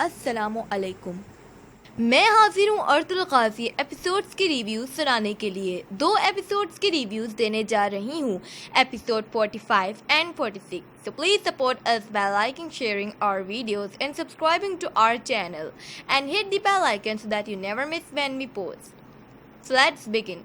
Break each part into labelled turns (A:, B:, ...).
A: अस्सलामु अलैकुम। मैं हाजिर हूँ अर्तुल गाजी एपिसोड्स की रिव्यूज़ सुनाने के लिए। 2 एपिसोड्स की रिव्यूज़ देने जा रही हूँ, episode 45 and 46। So please support us by liking, sharing our videos and subscribing to our channel and hit the bell icon so that you never miss when we post. So let's begin.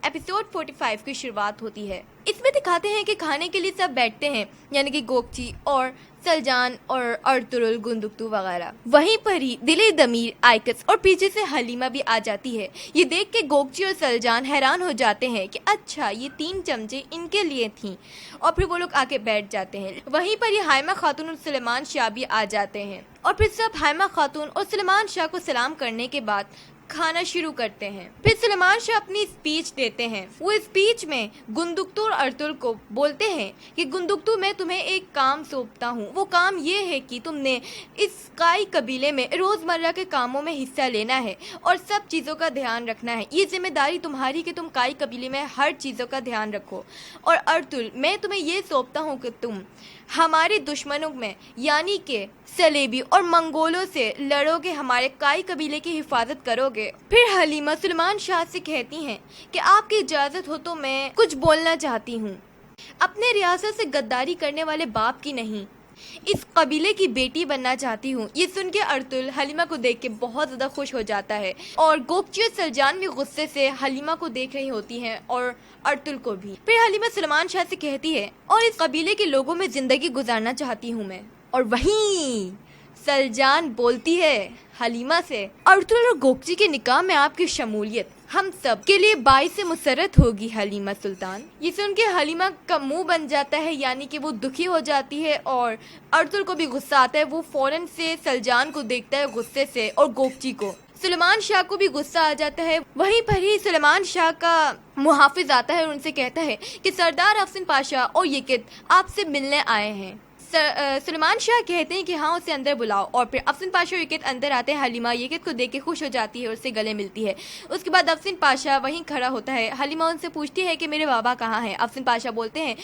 A: Episode 45 की शुरुआत होती है। इसमें दिखाते हैं कि खाने के लिए सब बैठते हैं, यानी कि गोकची और सलजान और अर्तुरुल, गुंदुक्तू वगैरह। वहीं पर ही दिले दमीर, आइकस और पीछे से हलीमा भी आ जाती है। ये देख के गोकची और सलजान हैरान हो जाते हैं कि अच्छा ये 3 चमचे इनके लिए थी, और फिर वो लोग आके बैठ जाते हैं। वहीं पर ये हाइमा खातून और सुलेमान शाह भी आ जाते हैं और फिर सब हाइमा खातून और सुलेमान शाह को सलाम करने के बाद खाना शुरू करते हैं। फिर सुलेमान शाह अपनी स्पीच देते हैं। वो स्पीच में गुंदुक्तू और अर्तुल को बोलते हैं कि गुंदुक्तू, मैं तुम्हें एक काम सौंपता हूँ। वो काम ये है कि तुमने इस काई कबीले में रोजमर्रा के कामों में हिस्सा लेना है और सब चीज़ों का ध्यान रखना है। ये जिम्मेदारी तुम्हारी कि तुम काई कबीले में हर चीज़ों का ध्यान रखो। और अर्तुल, मैं तुम्हें ये सौंपता हूँ कि तुम हमारे दुश्मनों में यानी कि सलेबी और मंगोलों से लड़ोगे, हमारे काई कबीले की हिफाजत करोगे। फिर हलीमा सुलेमान शाह से कहती हैं कि आपकी इजाज़त हो तो मैं कुछ बोलना चाहती हूँ। अपने रियासत से गद्दारी करने वाले बाप की नहीं, इस कबीले की बेटी बनना चाहती हूँ। ये सुन के अर्तुल हलीमा को देख के बहुत ज़्यादा खुश हो जाता है और गोकची और सलजान भी गुस्से से हलीमा को देख रही होती हैं और अर्तुल को भी। फिर हलीमा सुलेमान शाह से कहती है, और इस कबीले के लोगों में ज़िंदगी गुजारना चाहती हूँ मैं। और वहीं सलजान बोलती है हलीमा से, अर्तुल और गोकची के निकाह में आपकी शमूलियत हम सब के लिए बाइस मुसरत होगी हलीमा सुल्तान। ये सुन के हलीमा का मुंह बन जाता है, यानी कि वो दुखी हो जाती है और अर्तुल को भी गुस्सा आता है। वो फौरन से सलजान को देखता है गुस्से से और गोकची को। सुलेमान शाह को भी गुस्सा आ जाता है। वहीं पर ही सुलेमान शाह का मुहाफिज आता है और उनसे कहता है कि सरदार अफसन पाशा और यकित आपसे मिलने आए हैं। सुलेमान शाह कहते हैं कि हाँ, उसे अंदर बुलाओ। और फिर अफसन पाशा और यकित अंदर आते हैं। हलीमा यकित को देख के खुश हो जाती है और उससे गले मिलती है। उसके बाद अफसन पाशा वहीं खड़ा होता है। हलीमा उनसे पूछती है कि मेरे बाबा कहाँ हैं। अफसन पाशा बोलते हैं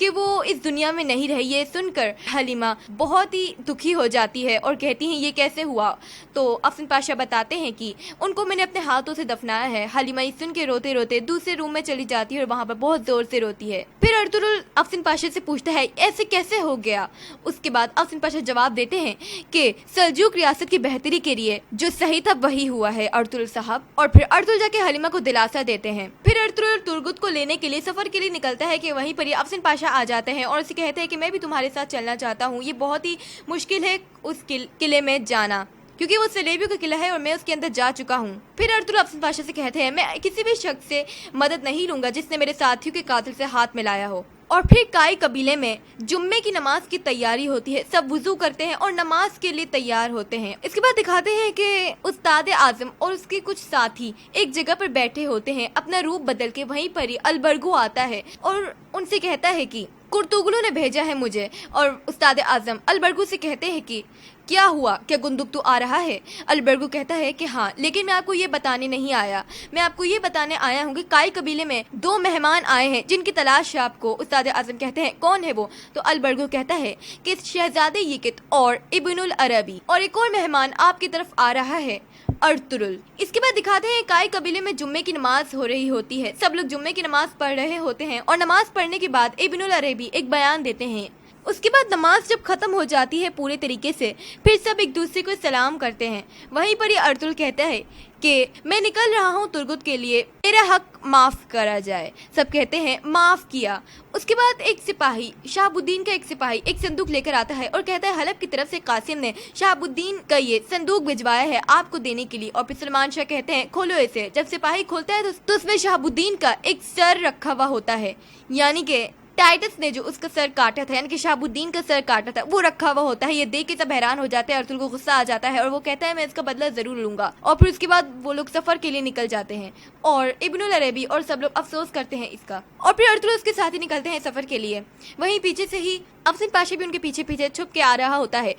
A: कि वो इस दुनिया में नहीं रहे। ये सुनकर हलीमा बहुत ही दुखी हो जाती है और कहती हैं ये कैसे हुआ। तो अफसन पाशा बताते हैं कि उनको मैंने अपने हाथों से दफनाया है। हलीमा ये सुन के रोते रोते दूसरे रूम में चली जाती है और वहाँ पर बहुत जोर से रोती है। फिर अर्तुरुल अफसन पाशा से पूछता है ऐसे कैसे हो गया। उसके बाद अफसन पाशा जवाब देते हैं कि सल्जूक रियासत की बेहतरी के लिए जो सही था वही हुआ है अर्तुल साहब। और फिर अर्तुल जाके हलीमा को दिलासा देते हैं। फिर अर्तुल तुर्गुत को लेने के लिए सफर के लिए निकलता है कि वहीं पर ही अफसन पाशा आ जाते हैं और उसे कहते हैं कि मैं भी तुम्हारे साथ चलना चाहता हूँ। ये बहुत ही मुश्किल है उस किले में जाना, क्योंकि वो सलेबियों का किला है और मैं उसके अंदर जा चुका हूँ। फिर अर्तुल अफसन पाशा से कहते हैं मैं किसी भी शख्स से मदद नहीं लूंगा जिसने मेरे साथियों के कातिल से हाथ मिलाया हो। और फिर काई कबीले में जुम्मे की नमाज की तैयारी होती है। सब वुजू करते हैं और नमाज के लिए तैयार होते हैं। इसके बाद दिखाते हैं कि उस्ताद आजम और उसके कुछ साथी एक जगह पर बैठे होते हैं। अपना रूप बदल के वहीं पर ही अलबर्गू आता है और उनसे कहता है कि कुर्तुगलू ने भेजा है मुझे। और उस्ताद आजम अलबर्गू से कहते हैं कि क्या हुआ, क्या गुंदुक्तू आ रहा है। अलबर्गू कहता है कि हाँ, लेकिन मैं आपको ये बताने नहीं आया। मैं आपको ये बताने आया हूँ कि काई कबीले में 2 मेहमान आए हैं जिनकी तलाश है आपको। उस्ताद आजम कहते हैं कौन है वो। तो अलबर्गू कहता है कि शहजादे यकित और इब्नुल अरबी, और एक और मेहमान आपकी तरफ आ रहा है, अर्तुरुल। इसके बाद दिखाते हैं काई कबीले में जुम्मे की नमाज हो रही होती है। सब लोग जुम्मे की नमाज पढ़ रहे होते हैं और नमाज पढ़ने के बाद इब्नुल अरबी एक बयान देते हैं। उसके बाद नमाज जब खत्म हो जाती है पूरे तरीके से, फिर सब एक दूसरे को सलाम करते हैं। वहीं पर ये अर्तुल कहता है कि मैं निकल रहा हूँ तुर्गुत के लिए, मेरा हक माफ करा जाए। सब कहते हैं माफ किया। उसके बाद एक सिपाही, शहाबुद्दीन का एक सिपाही, एक संदूक लेकर आता है और कहता है हलब की तरफ से कासिम ने शहाबुद्दीन का ये संदूक भिजवाया है आपको देने के लिए। और फिर सुलेमान शाह कहते हैं खोलो इसे। जब सिपाही खोलता है तो उसमें शहाबुद्दीन का एक सर रखा हुआ होता है, यानी कि टाइटस ने जो उसका सर काटा था, यानी कि शहाबुद्दीन का सर काटा था, वो रखा हुआ होता है। ये देख के सब हैरान हो जाते हैं। अर्तुल को गुस्सा आ जाता है और वो कहता है मैं इसका बदला जरूर लूंगा। और फिर उसके बाद वो लोग सफर के लिए निकल जाते हैं और इब्नुल अरबी और सब लोग अफसोस करते हैं इसका। और फिर अर्तुल उसके साथ ही निकलते हैं सफर के लिए। वहीं पीछे से ही अफसन पाशा भी उनके पीछे पीछे छुप के आ रहा होता है।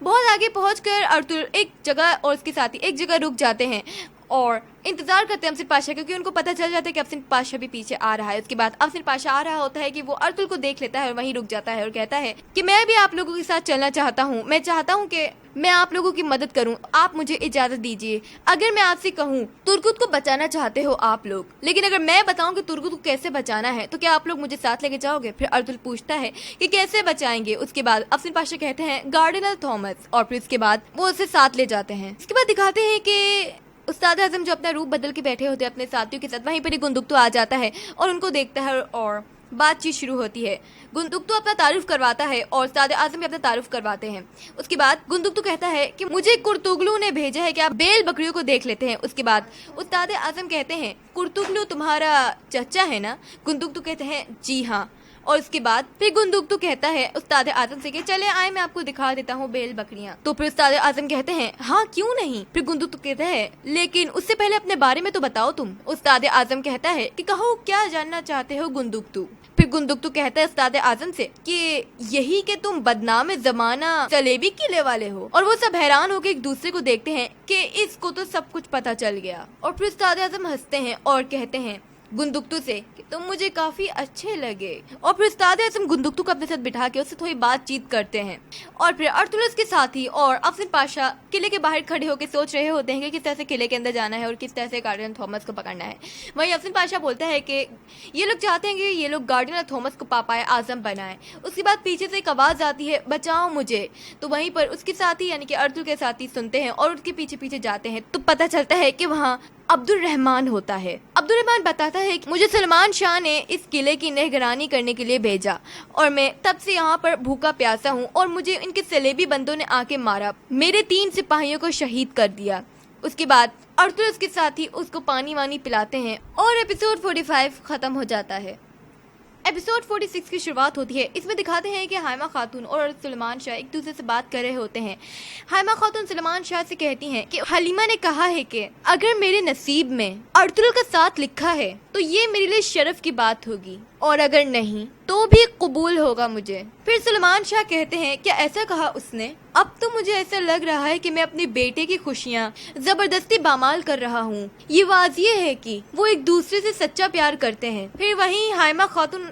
A: बहुत आगे पहुंचकर अर्तुल एक जगह और उसके साथी एक जगह रुक जाते हैं और इंतजार करते हैं अफसन पाशा, क्योंकि उनको पता चल जाता है कि अफसन पाशा भी पीछे आ रहा है। उसके बाद अफसन पाशा आ रहा होता है कि वो अर्तुल को देख लेता है और वहीं रुक जाता है और कहता है कि मैं भी आप लोगों के साथ चलना चाहता हूँ, मैं चाहता हूँ कि मैं आप लोगों की मदद करूं, आप मुझे इजाजत दीजिए। अगर मैं आपसे कहूं तुर्गुत को बचाना चाहते हो आप लोग, लेकिन अगर मैं बताऊं कि तुर्गुत को कैसे बचाना है तो क्या आप लोग मुझे साथ लेके जाओगे? फिर अर्तुल पूछता है कि कैसे बचाएंगे। उसके बाद अफसन पाशा कहते हैं गार्डिनर थॉमस, और फिर उसके बाद वो उसे साथ ले जाते हैं। इसके बाद दिखाते हैं कि उस्ताद आजम जो अपना रूप बदल के बैठे होते हैं अपने साथियों के साथ, वहीं पर गुंदुक्तू आ जाता है और उनको देखता है और बातचीत शुरू होती है। गुंदुक्तू अपना तारुफ करवाता है और उस्ताद आजम भी अपना तारुफ करवाते हैं। उसके बाद गुंदुक्तू कहता है कि मुझे कुर्तुगलू ने भेजा है कि आप बेल बकरियों को देख लेते हैं। उसके बाद उस्ताद आजम कहते हैं कुर्तुगलू तुम्हारा चचा है ना? गुंदुक्तू कहते हैं जी हाँ। और उसके बाद फिर गुंदुक्तू कहता है उस्ताद आजम से कि चले आए मैं आपको दिखा देता हूँ बेल बकरियाँ। तो फिर उस्ताद आजम कहते हैं हाँ क्यों नहीं। फिर गुंदुक्तू कहता है लेकिन उससे पहले अपने बारे में तो बताओ तुम। उस्ताद आजम कहता है कि कहो क्या जानना चाहते हो गुंदुक्तू। फिर गुंदुक्तू कहता है उस्ताद आजम से कि यही कि तुम बदनाम जमाना जलेबी किले वाले हो। और वो सब हैरान होकर एक दूसरे को देखते हैं कि इसको तो सब कुछ पता चल गया। और फिर उस्ताद आजम हंसते हैं और कहते हैं गुंदुक्तू से कि तुम मुझे काफी अच्छे लगे। और फिर उस्ताद आजम गुंदुक्तू को अपने साथ बिठा के उससे थोड़ी बातचीत करते हैं। और फिर अर्तुगरुस के साथी और अफसन पाशा किले के बाहर खड़े होकर सोच रहे होते हैं कि किस तरह से किले के अंदर जाना है और किस तरह से गार्डिनर थॉमस को पकड़ना है। वहीं अफसन पाशा बोलता है कि ये लोग चाहते हैं कि ये लोग गार्डिनर थॉमस को पापाए आजम बनाए। उसके बाद पीछे से एक आवाज आती है बचाओ मुझे। तो वहीं पर उसके साथी यानी कि अर्तुल के साथी सुनते हैं और उसके पीछे पीछे जाते हैं तो पता चलता है कि वहाँ अब्दुल रहमान होता है। अब्दुल रहमान बताता है कि मुझे सलमान शाह ने इस किले की निगरानी करने के लिए भेजा और मैं तब से यहाँ पर भूखा प्यासा हूँ और मुझे इनके सलेबी बंदों ने आके मारा, मेरे 3 सिपाहियों को शहीद कर दिया। उसके बाद अर्तुल उसके साथी उसको पानी वानी पिलाते हैं और एपिसोड 45 खत्म हो जाता है। एपिसोड 46 की शुरुआत होती है। इसमें दिखाते हैं कि हाइमा खातून और सलमान शाह एक दूसरे से बात कर रहे होते हैं। हाइमा खातून सलमान शाह से कहती हैं कि हलीमा ने कहा है कि अगर मेरे नसीब में अर्तुल का साथ लिखा है तो ये मेरे लिए शर्फ की बात होगी और अगर नहीं तो भी कबूल होगा मुझे। फिर सलमान शाह कहते हैं क्या ऐसा कहा उसने? अब तो मुझे ऐसा लग रहा है कि मैं अपने बेटे की खुशियाँ जबरदस्ती बामाल कर रहा हूँ। ये वाजिए है कि वो एक दूसरे से सच्चा प्यार करते हैं। फिर वहीं हाइमा खातून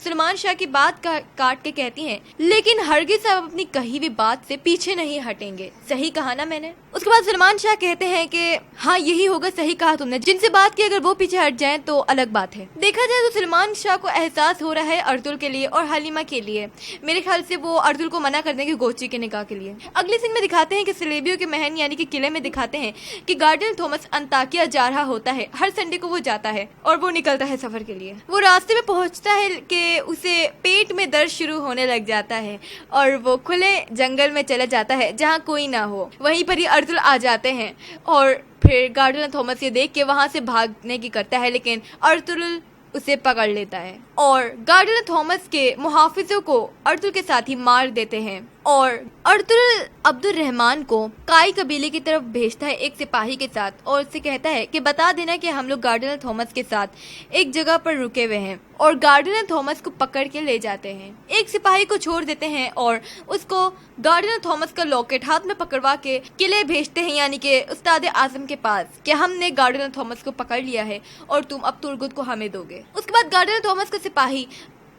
A: सलमान शाह की बात काट के कहती हैं लेकिन हरगिज़ आप अपनी कही हुई बात से पीछे नहीं हटेंगे, सही कहा ना मैंने? उसके बाद सलमान शाह कहते हैं कि हाँ यही होगा, सही कहा तुमने, जिनसे बात की अगर वो पीछे हट जाएं तो अलग बात है। देखा जाए तो सलमान शाह को एहसास हो रहा है अर्तुल के लिए और हलीमा के लिए। मेरे ख्याल से वो अर्तुल को मना कर देंगे गोची के निकाह के लिए। अगले सीन में दिखाते हैं कि सलेबियों के महल यानी कि किले में दिखाते हैं कि गार्डिनर थॉमस अंताकिया जा रहा होता है। हर संडे को वो जाता है और वो निकलता है सफर के लिए। वो रास्ते में पहुंचता है कि उसे पेट में दर्द शुरू होने लग जाता है और वो खुले जंगल में चला जाता है जहाँ कोई ना हो। वहीं पर ही अर्तुल आ जाते हैं और फिर गार्डिनर थॉमस ये देख के वहां से भागने की करता है लेकिन अर्तुल उसे पकड़ लेता है और गार्डिनर थॉमस के मुहाफिजों को अर्तुल के साथ ही मार देते हैं। और अर्तुल अब्दुल रहमान को काई कबीले की तरफ भेजता है एक सिपाही के साथ और उससे कहता है कि बता देना कि हम लोग गार्डिनर थॉमस के साथ एक जगह पर रुके हुए हैं। और गार्डिनर थॉमस को पकड़ के ले जाते हैं। एक सिपाही को छोड़ देते हैं और उसको गार्डिनर थॉमस का लॉकेट हाथ में पकड़वा के किले भेजते हैं यानी कि उस्ताद आजम के पास कि हमने गार्डिनर थॉमस को पकड़ लिया है और तुम अब तुर्गुत को हमें दोगे। उसके बाद गार्डिनर थॉमस का सिपाही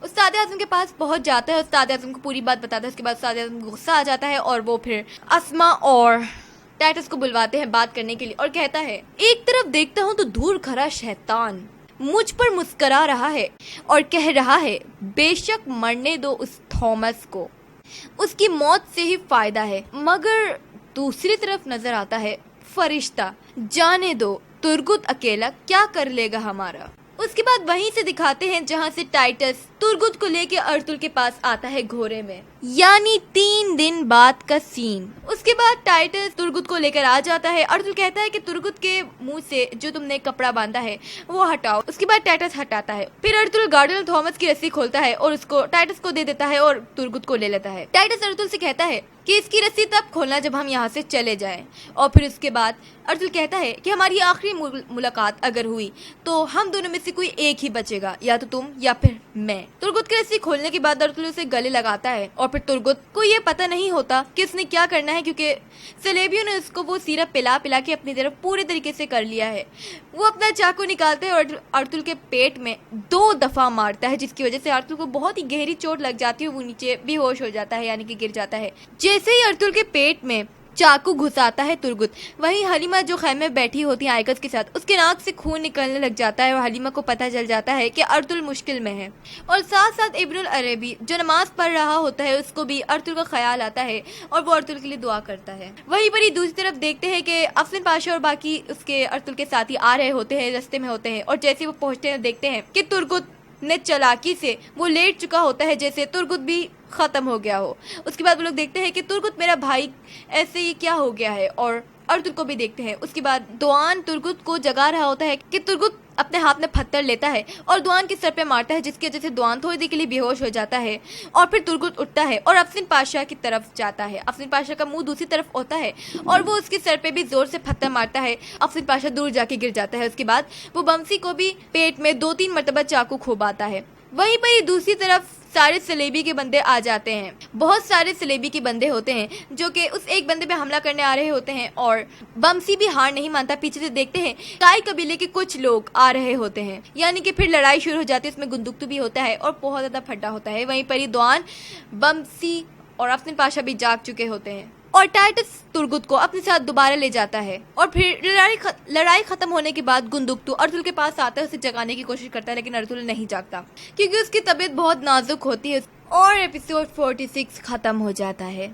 A: उस्ताद आजम के पास पहुंच जाता है, उस्ताद आजम को पूरी बात बताता है। उसके बाद उस्ताद आजम को गुस्सा आ जाता है और वो फिर अस्मा और टाइटस को बुलवाते हैं बात करने के लिए और कहता है एक तरफ देखता हूँ तो दूर खड़ा शैतान मुझ पर मुस्करा रहा है और कह रहा है बेशक मरने दो उस थॉमस को, उसकी मौत से ही फायदा है। मगर दूसरी तरफ नजर आता है फरिश्ता, जाने दो तुर्गुत अकेला क्या कर लेगा हमारा। उसके बाद वहीं से दिखाते हैं जहां से टाइटस तुर्गुत को लेके अर्तुल के पास आता है घोड़े में, यानी 3 दिन बाद का सीन। उसके बाद टाइटस तुर्गुत को लेकर आ जाता है। अर्तुल कहता है कि तुर्गुत के मुंह से जो तुमने कपड़ा बांधा है वो हटाओ। उसके बाद टाइटस हटाता है। फिर अर्तुल गार्डिनर थॉमस की रस्सी खोलता है और उसको टाइटस को दे देता है और तुर्गुत को ले लेता है। टाइटस अर्तुल से कहता है कि इसकी रस्सी तब खोलना जब हम यहाँ से चले जाएं। और फिर उसके बाद अर्तुल कहता है कि हमारी आखिरी मुलाकात अगर हुई तो हम दोनों में से कोई एक ही बचेगा, या तो तुम या फिर मैं। तुर्गुत की रस्सी खोलने के बाद अर्तुल उसे गले लगाता है और फिर तुर्गुत को ये पता नहीं होता कि उसने क्या करना है, क्योंकि सेलेबियो ने उसको वो सिरप पिला पिला के अपनी तरफ पूरे तरीके से कर लिया है। वो अपना चाकू निकालता है और अर्तुल के पेट में 2 दफा मारता है, जिसकी वजह से अर्तुल को बहुत ही गहरी चोट लग जाती है। वो नीचे बेहोश हो जाता है, यानी कि गिर जाता है। जैसे ही अर्तुल के पेट में चाकू घुसाता है तुर्गुत, वहीं हलीमा जो खैमे में बैठी होती है आयकस के साथ, उसके नाक से खून निकलने लग जाता है और हलीमा को पता चल जाता है कि अर्तुल मुश्किल में है। और साथ साथ इब्नुल अरबी जो नमाज पढ़ रहा होता है, उसको भी अर्तुल का ख्याल आता है और वो अर्तुल के लिए दुआ करता है। वहीं पर ही दूसरी तरफ देखते हैं कि अफसिन पाशा और बाकी उसके अर्तुल के साथी आ रहे होते हैं, रास्ते में होते हैं, और जैसे वो पहुंचते हैं देखते हैं कि तुर्गुत ने चालाकी से वो लेट चुका होता है, जैसे तुर्गुत भी खत्म हो गया हो। उसके बाद वो लोग देखते हैं कि तुर्गुत मेरा भाई ऐसे ही क्या हो गया है, और अर्तुल को भी देखते हैं। उसके बाद दुआन तुर्गुत को जगा रहा होता है कि तुर्गुत अपने हाथ में पत्थर लेता है और दुआन के सर पे मारता है, जिसकी वजह से दुआन थोड़ी देर के लिए बेहोश हो जाता है। और फिर तुर्गुत उठता है और अफसिन पाशा की तरफ जाता है। अफसिन पाशा का मुंह दूसरी तरफ होता है और वो उसके सर पे भी जोर से पत्थर मारता है। अफसिन पाशा दूर जाके गिर जाता है। उसके बाद वो बमसी को भी पेट में 2-3 मरतबा चाकू खुबाता है। वहीं पर ही दूसरी तरफ सारे सलेबी के बंदे आ जाते हैं। बहुत सारे सलेबी के बंदे होते हैं जो कि उस एक बंदे पे हमला करने आ रहे होते हैं, और बमसी भी हार नहीं मानता। पीछे से देखते हैं काई कबीले के कुछ लोग आ रहे होते हैं, यानी कि फिर लड़ाई शुरू हो जाती है। उसमें गुंदुक्तू भी होता है और बहुत ज्यादा फटा होता है। वहीं पर ही दुआन, बमसी और अफसिन पाशा भी जाग चुके होते हैं और टाइटस तुर्गुत को अपने साथ दोबारा ले जाता है। और फिर लड़ाई खत्म होने के बाद गुंदुक्तू अर्तुल के पास आता है, उसे जगाने की कोशिश करता है, लेकिन अर्तुल नहीं जागता क्योंकि उसकी तबीयत बहुत नाजुक होती है। और एपिसोड 46 खत्म हो जाता है।